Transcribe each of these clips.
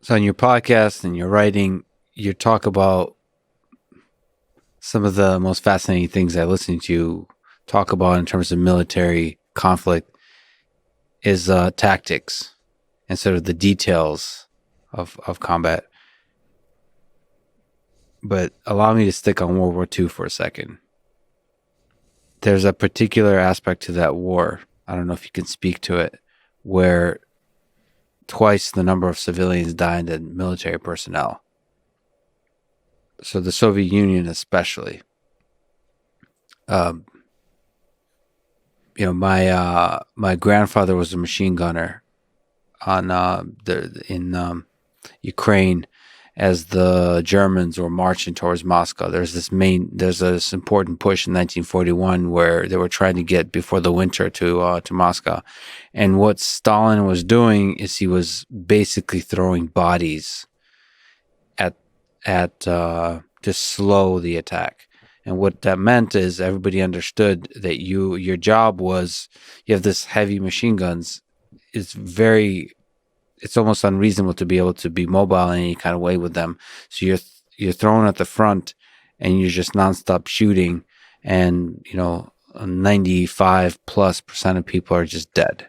So in your podcast and your writing, you talk about some of the most fascinating things I listen to you talk about in terms of military conflict is tactics and sort of the details of combat. But allow me to stick on World War II for a second. There's a particular aspect to that war, I don't know if you can speak to it, where twice the number of civilians died than military personnel. So the Soviet Union especially. My grandfather was a machine gunner on in Ukraine as the Germans were marching towards Moscow. There's this important push in 1941 where they were trying to get before the winter to Moscow, and what Stalin was doing is he was basically throwing bodies at to slow the attack. And what that meant is everybody understood that your job was, you have this heavy machine guns. It's almost unreasonable to be able to be mobile in any kind of way with them. So you're thrown at the front and you're just nonstop shooting, and 95+% of people are just dead.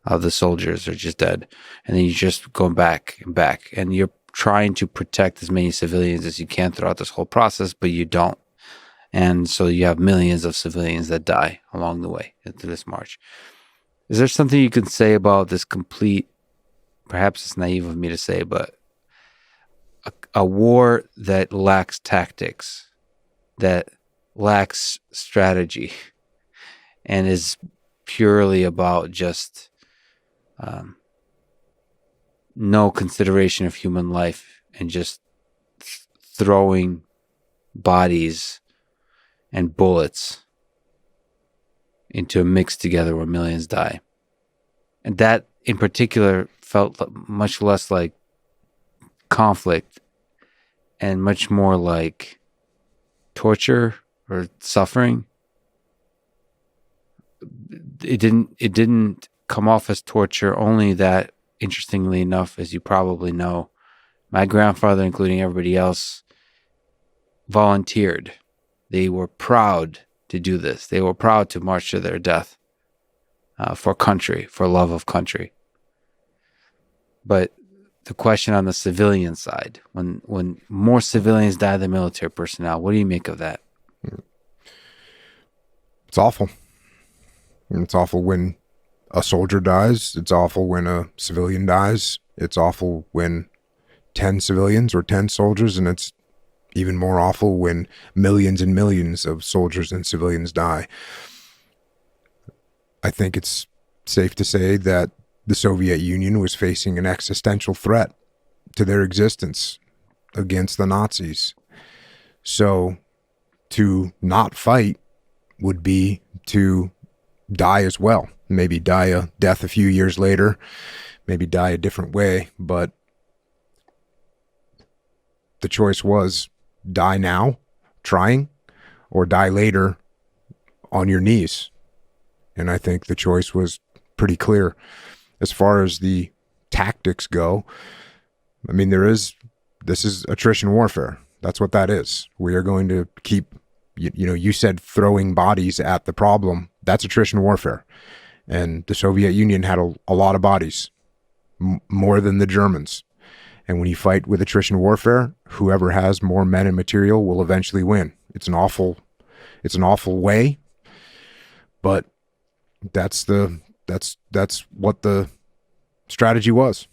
Of the soldiers are just dead, and then you're just going back and back, and you're trying to protect as many civilians as you can throughout this whole process, but you don't. And so you have millions of civilians that die along the way through this march. Is there something you can say about this complete, perhaps it's naive of me to say, but a war that lacks tactics, that lacks strategy, and is purely about just no consideration of human life and just throwing bodies and bullets into a mix together where millions die. And that in particular felt much less like conflict and much more like torture or suffering. It didn't come off as torture, only that, interestingly enough, as you probably know, my grandfather, including everybody else, volunteered. They were proud to do this. They were proud to march to their death for country, for love of country. But the question on the civilian side, when more civilians die than military personnel, what do you make of that? It's awful. It's awful when a soldier dies. It's awful when a civilian dies. It's awful when 10 civilians or 10 soldiers, and it's even more awful when millions and millions of soldiers and civilians die. I think it's safe to say that the Soviet Union was facing an existential threat to their existence against the Nazis. So to not fight would be to die as well. Maybe die a death a few years later, maybe die a different way, but the choice was die now, trying, or die later on your knees. And I think the choice was pretty clear. As far as the tactics go, I mean, this is attrition warfare. That's what that is. We are going to keep, you said throwing bodies at the problem. That's attrition warfare. And the Soviet Union had a lot of bodies, more than the Germans. And when you fight with attrition warfare, whoever has more men and material will eventually win. It's an awful way, but that's what the strategy was.